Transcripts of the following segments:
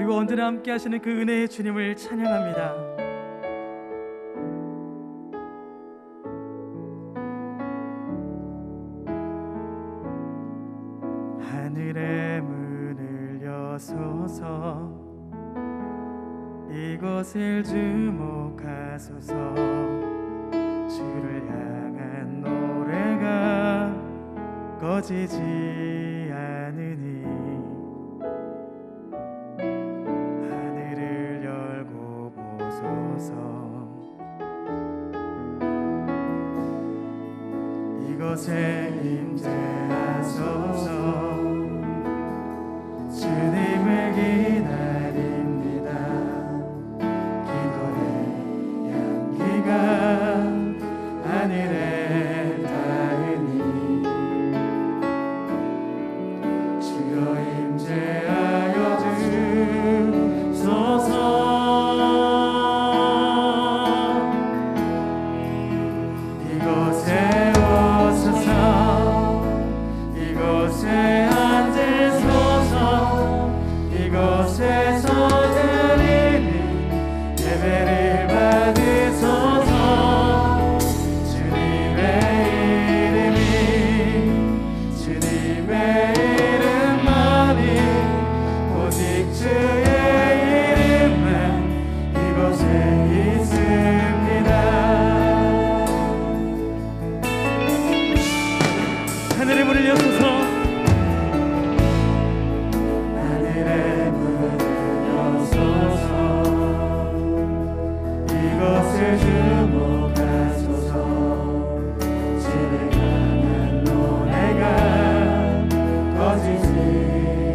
그리고 언제나 함께 하시는 그 은혜의 주님을 찬양합니다. 하늘의 문을 여소서, 이곳을 주목하소서. 주를 향한 노래가 꺼지지 않으니 하늘을 열고 보소서. 이곳에 임재하소서. 주님을 기다립니다. 기도의 향기가 하늘에 닿으니 주여 임재하여 주소서. 이곳에 오소서. 이곳에 앉으소서. 이곳에서 드리는 예배를 받으소서. 주님의 이름만이 오직 주의 이름만 이곳에 있습니다. 하늘의 문을 여소서. 하늘의 문을 여소서. 이곳을 주목하소서. 주를 향한 노래가 꺼지지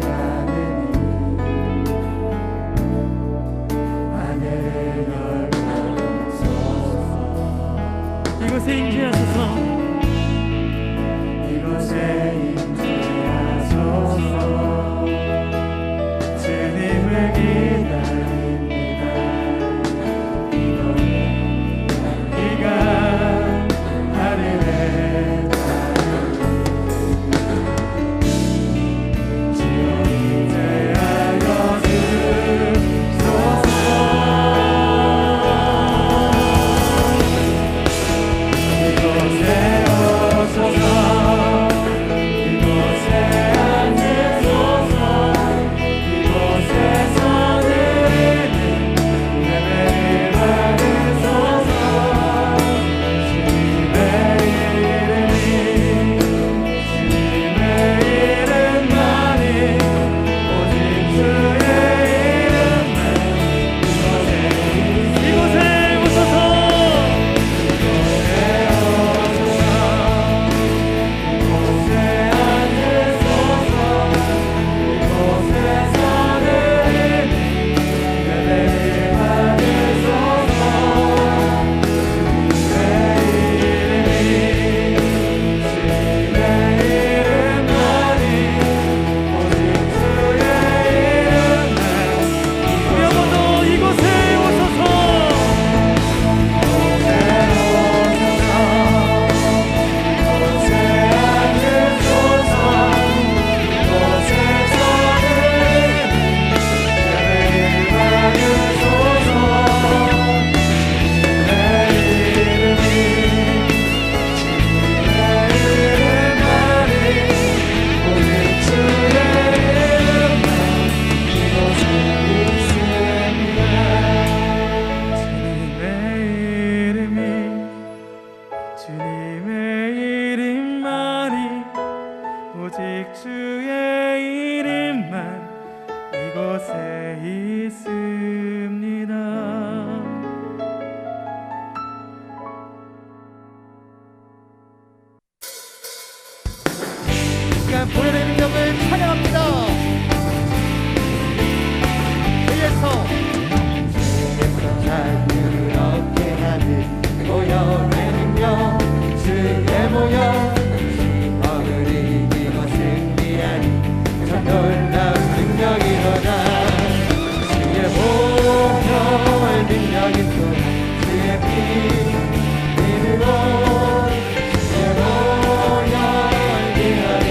않으니 하늘을 열고 소서. 이곳에 임재하소서. 이곳에 임재하소서. 주님을 기다립니다. 기도의 향기가 하늘에 닿으니 주여 임재하여 주소서. 이곳에 오소서. 이곳에 앉으소서. 이곳에서 드리는 예배를 받으소서. 주님의 이름만이 오직 주의 이름만 이곳에 오소서. 이곳에 앉으소서. 이곳에서 드리는 예배를 받으소서. 주님의 이름만이 오직 주의 이름만 우리 한번더 이곳에 오소서. 이곳에 오소서. 이곳에 앉으소서. 이곳에서 드리는 예배를 받으소서. 주님의 이름만이 오직 주의 이름만 이곳에 있습니다. 주님의 이름만이 오직 주의 이름만 이곳에 있습니다. 보혈의 능력을 찬양합니다. 주에서 자유롭게 하는 보혈의 능력 주의 모여 시험을 이기고 승리하니 참 놀라운 능력이로다. 주의 보혈 능력이 또 주의 피 힘으로 주의 보혈 능력이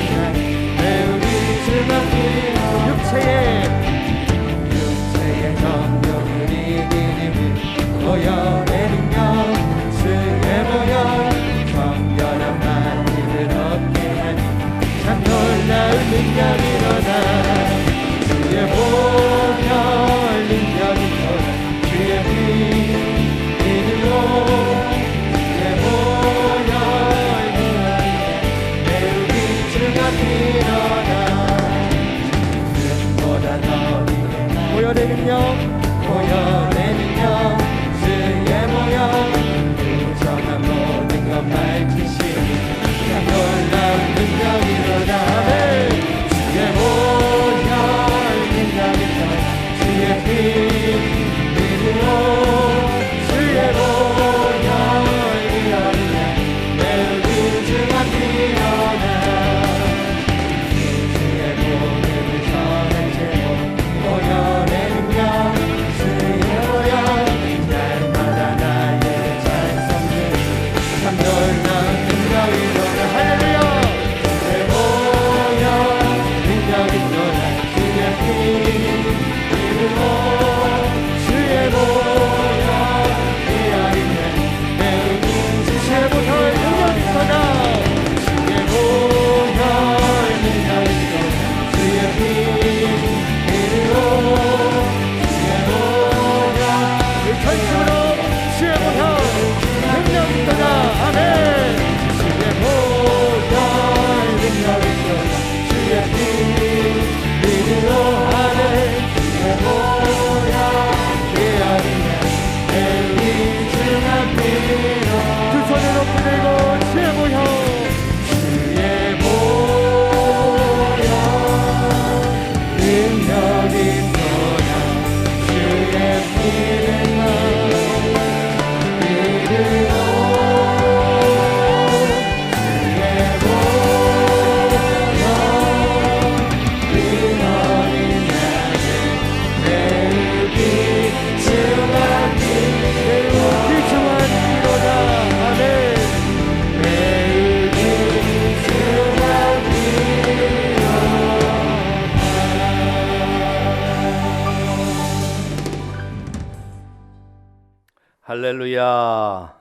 할렐루야.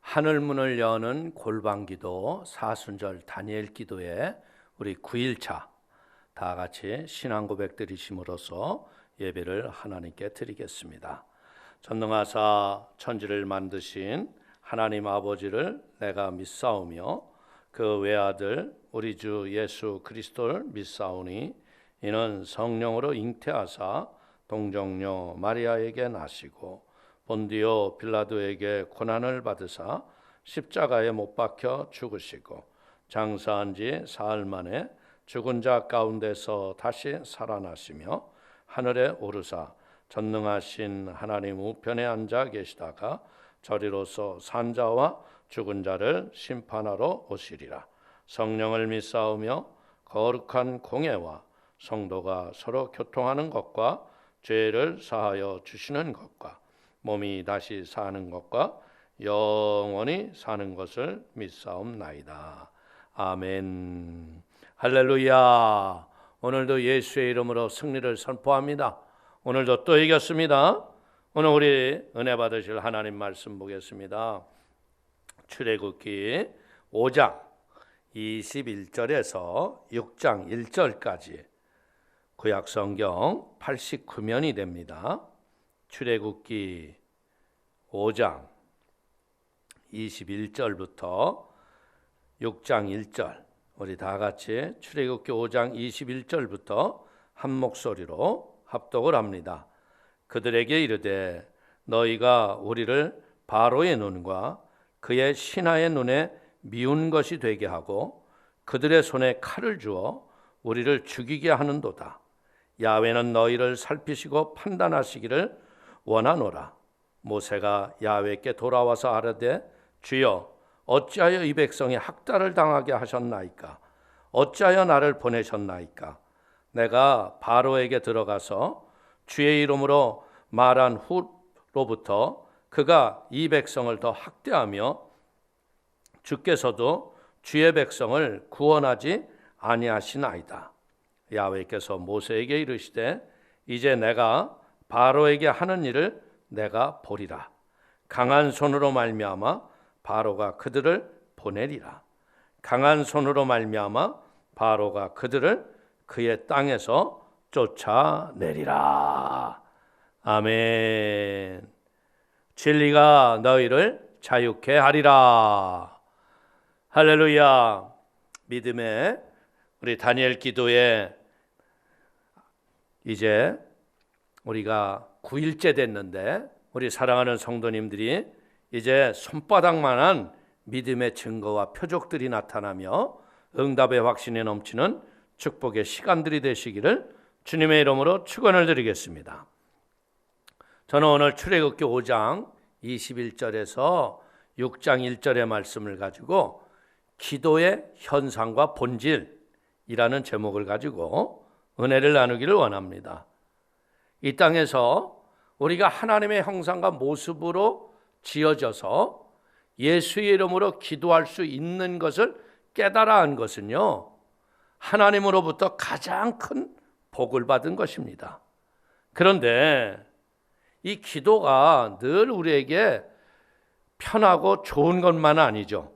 하늘 문을 여는 골방기도 사순절 다니엘 기도에 우리 9일차 다 같이 신앙 고백 드리심으로써 예배를 하나님께 드리겠습니다. 전능하사 천지를 만드신 하나님 아버지를 내가 믿사오며 그 외아들 우리 주 예수 그리스도를 믿사오니 이는 성령으로 잉태하사 동정녀 마리아에게 나시고 본디오 빌라도에게 고난을 받으사 십자가에 못 박혀 죽으시고 장사한 지 사흘 만에 죽은 자 가운데서 다시 살아나시며 하늘에 오르사 전능하신 하나님 우편에 앉아 계시다가 저리로서 산자와 죽은 자를 심판하러 오시리라. 성령을 믿사오며 거룩한 공예와 성도가 서로 교통하는 것과 죄를 사하여 주시는 것과 몸이 다시 사는 것과 영원히 사는 것을 믿사옵나이다. 아멘. 할렐루야. 오늘도 예수의 이름으로 승리를 선포합니다. 오늘도 또 이겼습니다. 오늘 우리 은혜 받으실 하나님 말씀 보겠습니다. 출애굽기 5장 21절에서 6장 1절까지 구약 성경 89면이 됩니다. 출애굽기 5장 21절부터 6장 1절 우리 다 같이 출애굽기 5장 21절부터 한 목소리로 합독을 합니다. 그들에게 이르되 너희가 우리를 바로의 눈과 그의 신하의 눈에 미운 것이 되게 하고 그들의 손에 칼을 주어 우리를 죽이게 하는도다. 야훼는 너희를 살피시고 판단하시기를 원하노라. 모세가 야훼께 돌아와서 아뢰되 주여 어찌하여 이 백성이 학달을 당하게 하셨나이까? 어찌하여 나를 보내셨나이까? 내가 바로에게 들어가서 주의 이름으로 말한 후로부터 그가 이 백성을 더 학대하며 주께서도 주의 백성을 구원하지 아니하시나이다. 야훼께서 모세에게 이르시되 이제 내가 바로에게 하는 일을 내가 보리라. 강한 손으로 말미암아 바로가 그들을 보내리라. 강한 손으로 말미암아 바로가 그들을 그의 땅에서 쫓아내리라. 아멘. 진리가 너희를 자유케 하리라. 할렐루야. 믿음의 우리 다니엘 기도에 이제 우리가 9일째 됐는데 우리 사랑하는 성도님들이 이제 손바닥만한 믿음의 증거와 표적들이 나타나며 응답의 확신이 넘치는 축복의 시간들이 되시기를 주님의 이름으로 축원을 드리겠습니다. 저는 오늘 출애굽기 5장 21절에서 6장 1절의 말씀을 가지고 기도의 현상과 본질이라는 제목을 가지고 은혜를 나누기를 원합니다. 이 땅에서 우리가 하나님의 형상과 모습으로 지어져서 예수의 이름으로 기도할 수 있는 것을 깨달아 한 것은요, 하나님으로부터 가장 큰 복을 받은 것입니다. 그런데 이 기도가 늘 우리에게 편하고 좋은 것만은 아니죠.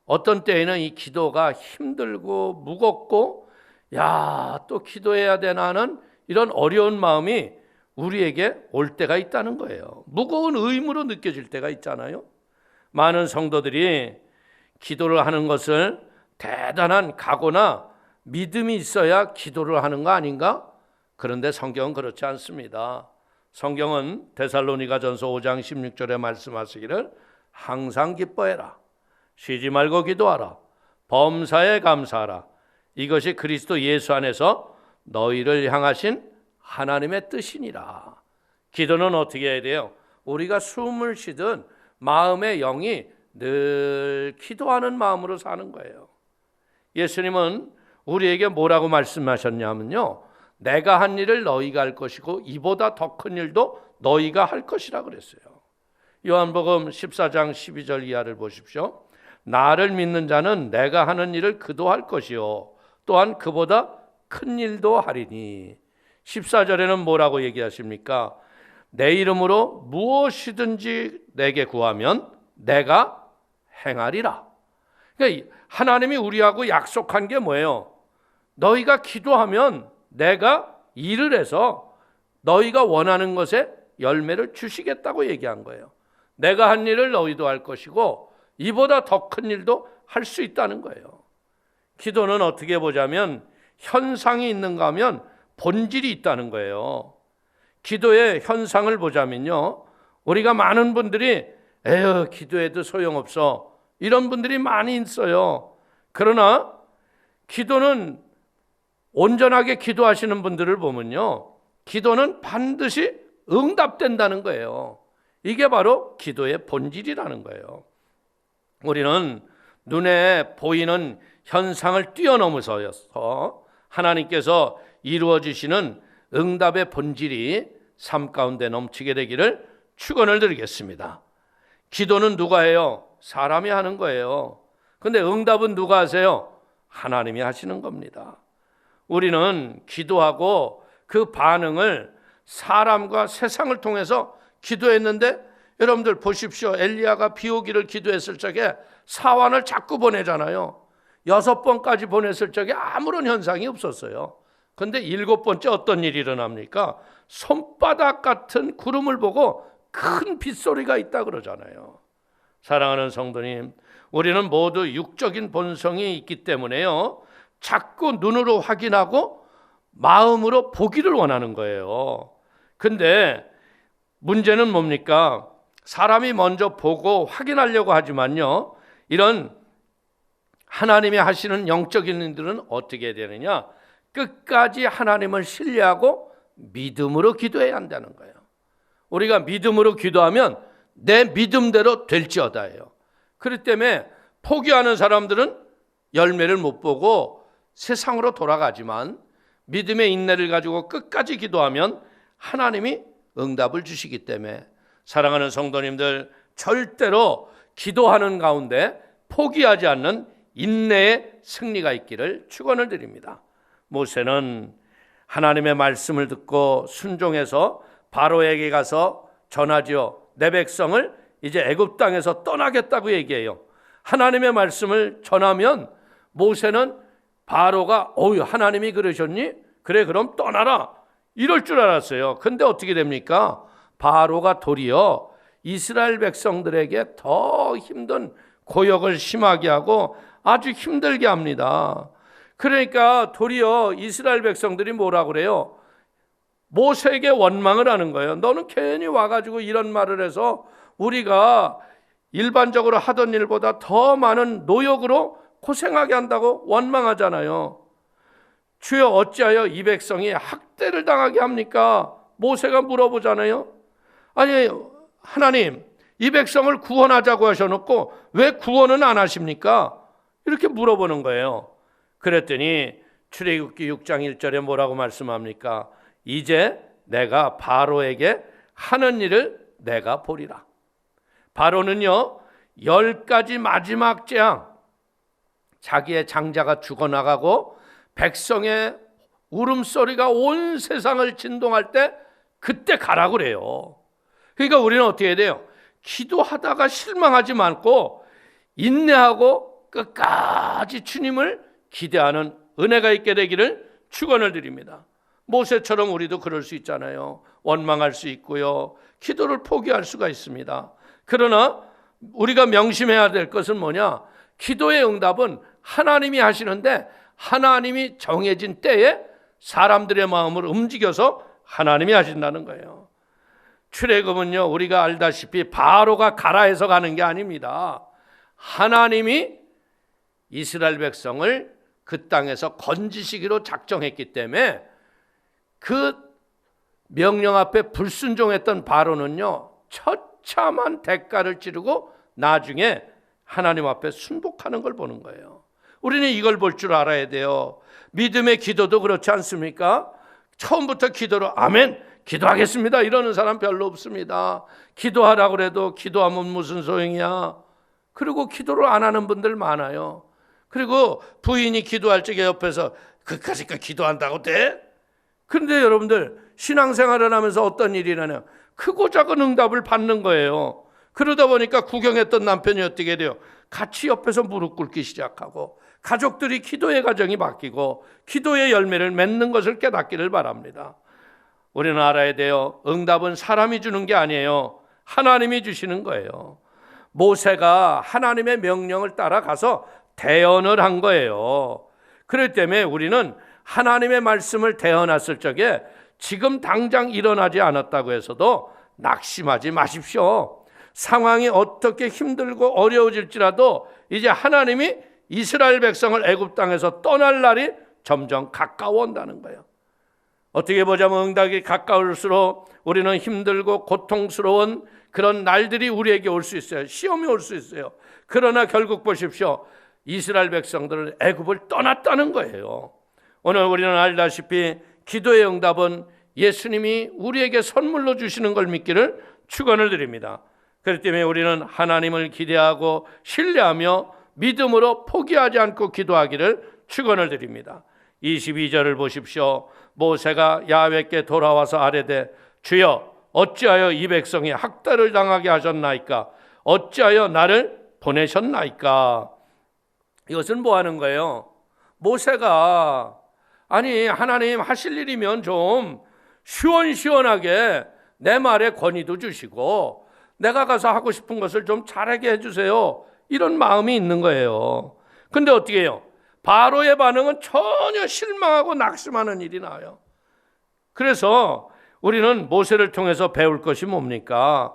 어떤 때에는 이 기도가 힘들고 무겁고 또 기도해야 되나 하는 이런 어려운 마음이 우리에게 올 때가 있다는 거예요. 무거운 의무로 느껴질 때가 있잖아요. 많은 성도들이 기도를 하는 것을 대단한 각오나 믿음이 있어야 기도를 하는 거 아닌가? 그런데 성경은 그렇지 않습니다. 성경은 데살로니가전서 5장 16절에 말씀하시기를 항상 기뻐해라. 쉬지 말고 기도하라. 범사에 감사하라. 이것이 그리스도 예수 안에서 너희를 향하신 하나님의 뜻이니라. 기도는 어떻게 해야 돼요? 우리가 숨을 쉬든 마음의 영이 늘 기도하는 마음으로 사는 거예요. 예수님은 우리에게 뭐라고 말씀하셨냐면요, 내가 한 일을 너희가 할 것이고 이보다 더 큰 일도 너희가 할 것이라 그랬어요. 요한복음 14장 12절 이하를 보십시오. 나를 믿는 자는 내가 하는 일을 그도 할 것이요 또한 그보다 큰 일도 하리니. 14절에는 뭐라고 얘기하십니까? 내 이름으로 무엇이든지 내게 구하면 내가 행하리라. 그러니까 하나님이 우리하고 약속한 게 뭐예요? 너희가 기도하면 내가 일을 해서 너희가 원하는 것에 열매를 주시겠다고 얘기한 거예요. 내가 한 일을 너희도 할 것이고 이보다 더 큰 일도 할 수 있다는 거예요. 기도는 어떻게 보자면 현상이 있는가 하면 본질이 있다는 거예요. 기도의 현상을 보자면요, 우리가 많은 분들이 에휴 기도해도 소용없어 이런 분들이 많이 있어요. 그러나 기도는 온전하게 기도하시는 분들을 보면요, 기도는 반드시 응답된다는 거예요. 이게 바로 기도의 본질이라는 거예요. 우리는 눈에 보이는 현상을 뛰어넘어서 하나님께서 이루어 주시는 응답의 본질이 삶 가운데 넘치게 되기를 축원을 드리겠습니다. 기도는 누가 해요? 사람이 하는 거예요. 근데 응답은 누가 하세요? 하나님이 하시는 겁니다. 우리는 기도하고 그 반응을 사람과 세상을 통해서 기도했는데, 여러분들 보십시오. 엘리야가 비 오기를 기도했을 적에 사환을 자꾸 보내잖아요. 6번까지 보냈을 적에 아무런 현상이 없었어요. 근데 7번째 어떤 일이 일어납니까? 손바닥 같은 구름을 보고 큰 빗소리가 있다 그러잖아요. 사랑하는 성도님, 우리는 모두 육적인 본성이 있기 때문에요, 자꾸 눈으로 확인하고 마음으로 보기를 원하는 거예요. 근데 문제는 뭡니까? 사람이 먼저 보고 확인하려고 하지만요, 이런 하나님이 하시는 영적인 일들은 어떻게 되느냐? 끝까지 하나님을 신뢰하고 믿음으로 기도해야 한다는 거예요. 우리가 믿음으로 기도하면 내 믿음대로 될지어다예요. 그렇기 때문에 포기하는 사람들은 열매를 못 보고 세상으로 돌아가지만, 믿음의 인내를 가지고 끝까지 기도하면 하나님이 응답을 주시기 때문에, 사랑하는 성도님들, 절대로 기도하는 가운데 포기하지 않는 인내의 승리가 있기를 축원을 드립니다. 모세는 하나님의 말씀을 듣고 순종해서 바로에게 가서 전하지요. 내 백성을 이제 애굽 땅에서 떠나겠다고 얘기해요. 하나님의 말씀을 전하면 모세는 바로가 하나님이 그러셨니? 그래 그럼 떠나라 이럴 줄 알았어요. 근데 어떻게 됩니까? 바로가 도리어 이스라엘 백성들에게 더 힘든 고역을 심하게 하고 아주 힘들게 합니다. 그러니까 도리어 이스라엘 백성들이 뭐라 그래요? 모세에게 원망을 하는 거예요. 너는 괜히 와가지고 이런 말을 해서 우리가 일반적으로 하던 일보다 더 많은 노역으로 고생하게 한다고 원망하잖아요. 주여 어찌하여 이 백성이 학대를 당하게 합니까? 모세가 물어보잖아요. 아니 하나님, 이 백성을 구원하자고 하셔놓고 왜 구원은 안 하십니까? 이렇게 물어보는 거예요. 그랬더니 출애굽기 6장 1절에 뭐라고 말씀합니까? 이제 내가 바로에게 하는 일을 내가 보리라. 바로는요 10가지 마지막 재앙, 자기의 장자가 죽어나가고 백성의 울음소리가 온 세상을 진동할 때 그때 가라 그래요. 그러니까 우리는 어떻게 해야 돼요? 기도하다가 실망하지 말고 인내하고 끝까지 주님을 기대하는 은혜가 있게 되기를 축원을 드립니다. 모세처럼 우리도 그럴 수 있잖아요. 원망할 수 있고요, 기도를 포기할 수가 있습니다. 그러나 우리가 명심해야 될 것은 뭐냐? 기도의 응답은 하나님이 하시는데 하나님이 정해진 때에 사람들의 마음을 움직여서 하나님이 하신다는 거예요. 출애굽은요 우리가 알다시피 바로가 가라 해서 가는 게 아닙니다. 하나님이 이스라엘 백성을 그 땅에서 건지시기로 작정했기 때문에 그 명령 앞에 불순종했던 바로는요 처참한 대가를 치르고 나중에 하나님 앞에 순복하는 걸 보는 거예요. 우리는 이걸 볼 줄 알아야 돼요. 믿음의 기도도 그렇지 않습니까? 처음부터 기도로 아멘 기도하겠습니다 이러는 사람 별로 없습니다. 기도하라고 그래도 기도하면 무슨 소용이야. 그리고 기도를 안 하는 분들 많아요. 그리고 부인이 기도할 적에 옆에서 그까짓 거 기도한다고 돼? 그런데 여러분들 신앙생활을 하면서 어떤 일이 일어나요? 크고 작은 응답을 받는 거예요. 그러다 보니까 구경했던 남편이 어떻게 돼요? 같이 옆에서 무릎 꿇기 시작하고 가족들이 기도의 가정이 바뀌고 기도의 열매를 맺는 것을 깨닫기를 바랍니다. 우리는 알아야 돼요. 응답은 사람이 주는 게 아니에요. 하나님이 주시는 거예요. 모세가 하나님의 명령을 따라가서 대언을 한 거예요. 그렇기 때문에 우리는 하나님의 말씀을 대언했을 적에 지금 당장 일어나지 않았다고 해서도 낙심하지 마십시오. 상황이 어떻게 힘들고 어려워질지라도 이제 하나님이 이스라엘 백성을 애굽 땅에서 떠날 날이 점점 가까워 온다는 거예요. 어떻게 보자면 응답이 가까울수록 우리는 힘들고 고통스러운 그런 날들이 우리에게 올 수 있어요. 시험이 올 수 있어요. 그러나 결국 보십시오. 이스라엘 백성들은 애굽을 떠났다는 거예요. 오늘 우리는 알다시피 기도의 응답은 예수님이 우리에게 선물로 주시는 걸 믿기를 축원을 드립니다. 그렇기 때문에 우리는 하나님을 기대하고 신뢰하며 믿음으로 포기하지 않고 기도하기를 축원을 드립니다. 22절을 보십시오. 모세가 야훼께 돌아와서 아뢰되 주여 어찌하여 이 백성이 학대를 당하게 하셨나이까? 어찌하여 나를 보내셨나이까? 이것은 뭐 하는 거예요? 모세가 아니 하나님 하실 일이면 좀 시원시원하게 내 말에 권위도 주시고 내가 가서 하고 싶은 것을 좀 잘하게 해주세요. 이런 마음이 있는 거예요. 근데 어떻게 해요? 바로의 반응은 전혀 실망하고 낙심하는 일이 나와요. 그래서 우리는 모세를 통해서 배울 것이 뭡니까?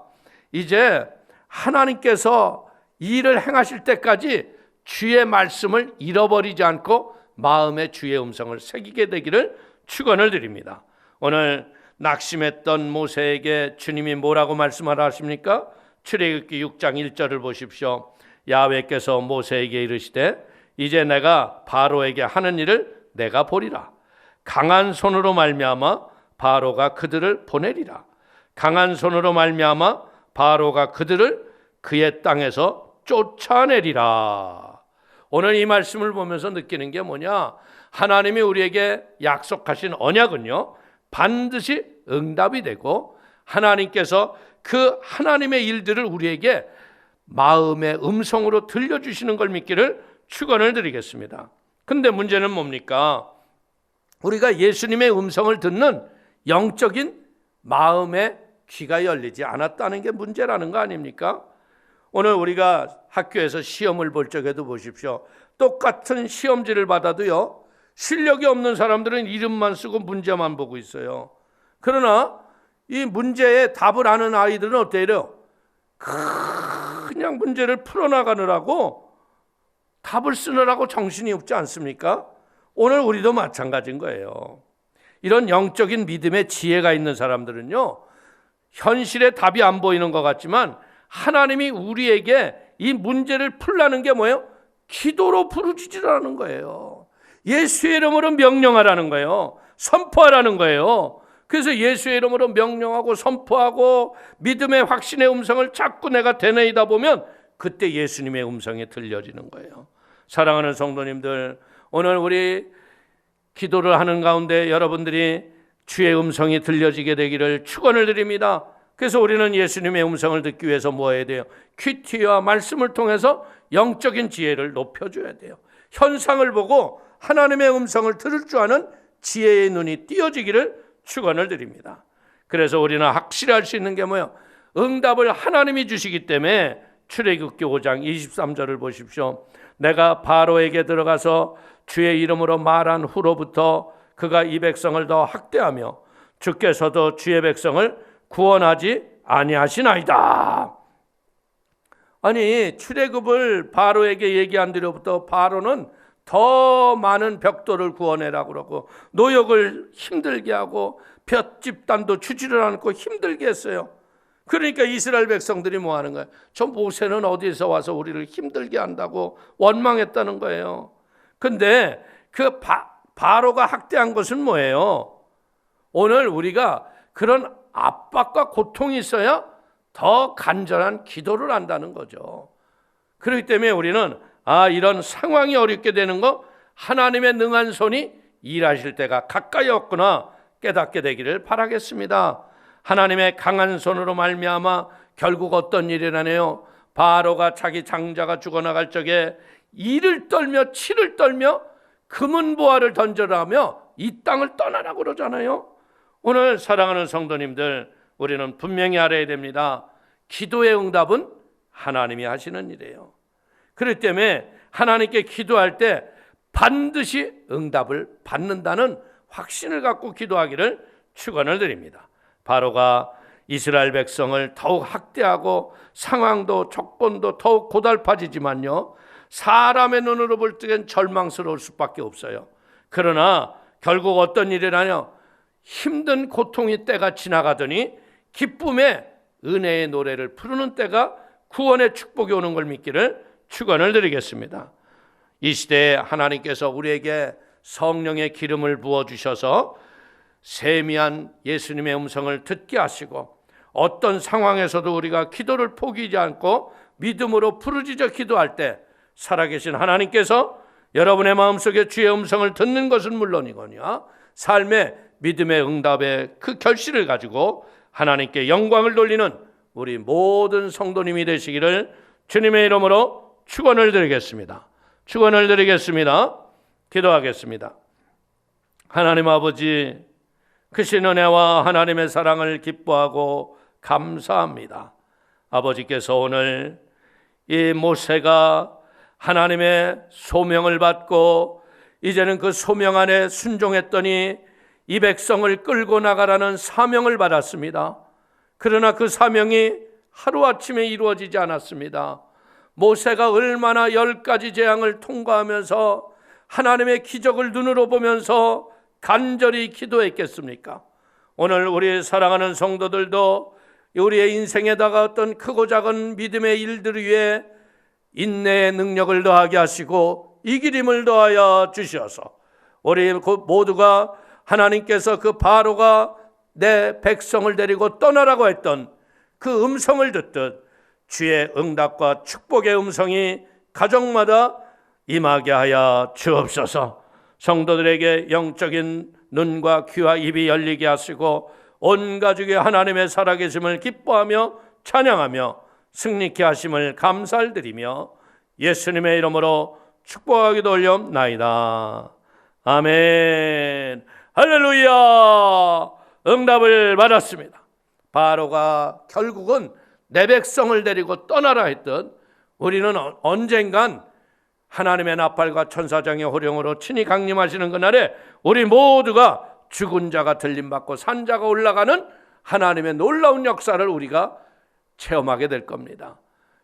이제 하나님께서 일을 행하실 때까지 주의 말씀을 잃어버리지 않고 마음에 주의 음성을 새기게 되기를 축원을 드립니다. 오늘 낙심했던 모세에게 주님이 뭐라고 말씀하라 하십니까? 출애굽기 6장 1절을 보십시오. 야훼께서 모세에게 이르시되 이제 내가 바로에게 하는 일을 내가 보리라. 강한 손으로 말미암아 바로가 그들을 보내리라. 강한 손으로 말미암아 바로가 그들을 그의 땅에서 쫓아내리라. 오늘 이 말씀을 보면서 느끼는 게 뭐냐? 하나님이 우리에게 약속하신 언약은요 반드시 응답이 되고 하나님께서 그 하나님의 일들을 우리에게 마음의 음성으로 들려주시는 걸 믿기를 축원을 드리겠습니다. 근데 문제는 뭡니까? 우리가 예수님의 음성을 듣는 영적인 마음의 귀가 열리지 않았다는 게 문제라는 거 아닙니까? 오늘 우리가 학교에서 시험을 볼 적에도 보십시오. 똑같은 시험지를 받아도요 실력이 없는 사람들은 이름만 쓰고 문제만 보고 있어요. 그러나 이 문제에 답을 아는 아이들은 어때요? 그냥 문제를 풀어나가느라고 답을 쓰느라고 정신이 없지 않습니까? 오늘 우리도 마찬가지인 거예요. 이런 영적인 믿음의 지혜가 있는 사람들은요 현실의 답이 안 보이는 것 같지만 하나님이 우리에게 이 문제를 풀라는 게 뭐예요? 기도로 부르짖으라는 거예요. 예수의 이름으로 명령하라는 거예요. 선포하라는 거예요. 그래서 예수의 이름으로 명령하고 선포하고 믿음의 확신의 음성을 자꾸 내가 되뇌이다 보면 그때 예수님의 음성이 들려지는 거예요. 사랑하는 성도님들, 오늘 우리 기도를 하는 가운데 여러분들이 주의 음성이 들려지게 되기를 축원을 드립니다. 그래서 우리는 예수님의 음성을 듣기 위해서 뭐 해야 돼요? 큐티와 말씀을 통해서 영적인 지혜를 높여줘야 돼요. 현상을 보고 하나님의 음성을 들을 줄 아는 지혜의 눈이 띄어지기를 축원을 드립니다. 그래서 우리는 확실히 할 수 있는 게 뭐예요? 응답을 하나님이 주시기 때문에 출애굽기 5장 23절을 보십시오. 내가 바로에게 들어가서 주의 이름으로 말한 후로부터 그가 이 백성을 더 학대하며 주께서도 주의 백성을 구원하지 아니하시나이다. 아니 출애굽을 바로에게 얘기한 뒤로부터 바로는 더 많은 벽돌을 구원해라 그러고 노역을 힘들게 하고 볕 집단도 주지를 않고 힘들게 했어요. 그러니까 이스라엘 백성들이 뭐 하는 거예요? 저 모세는 어디서 와서 우리를 힘들게 한다고 원망했다는 거예요. 근데 그 바로가 학대한 것은 뭐예요? 오늘 우리가 그런 압박과 고통이 있어야 더 간절한 기도를 한다는 거죠. 그렇기 때문에 우리는 이런 상황이 어렵게 되는 거 하나님의 능한 손이 일하실 때가 가까이 없구나 깨닫게 되기를 바라겠습니다. 하나님의 강한 손으로 말미암아 결국 어떤 일이라네요. 바로가 자기 장자가 죽어나갈 적에 이를 떨며 치를 떨며 금은 보화를 던져라며 이 땅을 떠나라고 그러잖아요. 오늘 사랑하는 성도님들, 우리는 분명히 알아야 됩니다. 기도의 응답은 하나님이 하시는 일이에요. 그렇기 때문에 하나님께 기도할 때 반드시 응답을 받는다는 확신을 갖고 기도하기를 축원을 드립니다. 바로가 이스라엘 백성을 더욱 학대하고 상황도 조건도 더욱 고달파지지만요, 사람의 눈으로 볼 때는 절망스러울 수밖에 없어요. 그러나 결국 어떤 일이라뇨? 힘든 고통의 때가 지나가더니 기쁨의 은혜의 노래를 부르는 때가 구원의 축복이 오는 걸 믿기를 축원을 드리겠습니다. 이 시대에 하나님께서 우리에게 성령의 기름을 부어주셔서 세미한 예수님의 음성을 듣게 하시고, 어떤 상황에서도 우리가 기도를 포기하지 않고 믿음으로 부르짖어 기도할 때 살아계신 하나님께서 여러분의 마음속에 주의 음성을 듣는 것은 물론이거니와 삶의 믿음의 응답의 그 결실을 가지고 하나님께 영광을 돌리는 우리 모든 성도님이 되시기를 주님의 이름으로 축원을 드리겠습니다. 축원을 드리겠습니다. 기도하겠습니다. 하나님 아버지, 크신 은혜와 하나님의 사랑을 기뻐하고 감사합니다. 아버지께서 오늘 이 모세가 하나님의 소명을 받고 이제는 그 소명 안에 순종했더니 이 백성을 끌고 나가라는 사명을 받았습니다. 그러나 그 사명이 하루아침에 이루어지지 않았습니다. 모세가 얼마나 10가지 재앙을 통과하면서 하나님의 기적을 눈으로 보면서 간절히 기도했겠습니까? 오늘 우리 사랑하는 성도들도 우리의 인생에다가 어떤 크고 작은 믿음의 일들 위해 인내의 능력을 더하게 하시고 이기림을 더하여 주셔서 우리 모두가 하나님께서 그 바로가 내 백성을 데리고 떠나라고 했던 그 음성을 듣듯 주의 응답과 축복의 음성이 가정마다 임하게 하여 주옵소서. 성도들에게 영적인 눈과 귀와 입이 열리게 하시고 온 가족이 하나님의 살아계심을 기뻐하며 찬양하며 승리케 하심을 감사를 드리며 예수님의 이름으로 축복하기도 올려옵나이다. 아멘. 할렐루야. 응답을 받았습니다. 바로가 결국은 내 백성을 데리고 떠나라 했던, 우리는 언젠간 하나님의 나팔과 천사장의 호령으로 친히 강림하시는 그날에 우리 모두가 죽은 자가 들림받고 산 자가 올라가는 하나님의 놀라운 역사를 우리가 체험하게 될 겁니다.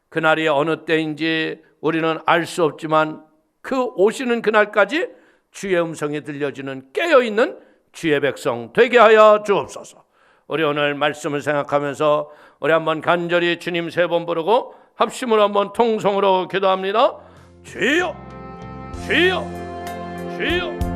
그날이 어느 때인지 우리는 알 수 없지만 그 오시는 그날까지 주의 음성이 들려지는 깨어있는 주의 백성 되게 하여 주옵소서. 우리 오늘 말씀을 생각하면서 우리 한번 간절히 주님 3번 부르고 합심으로 한번 통성으로 기도합니다. 주여, 주여, 주여.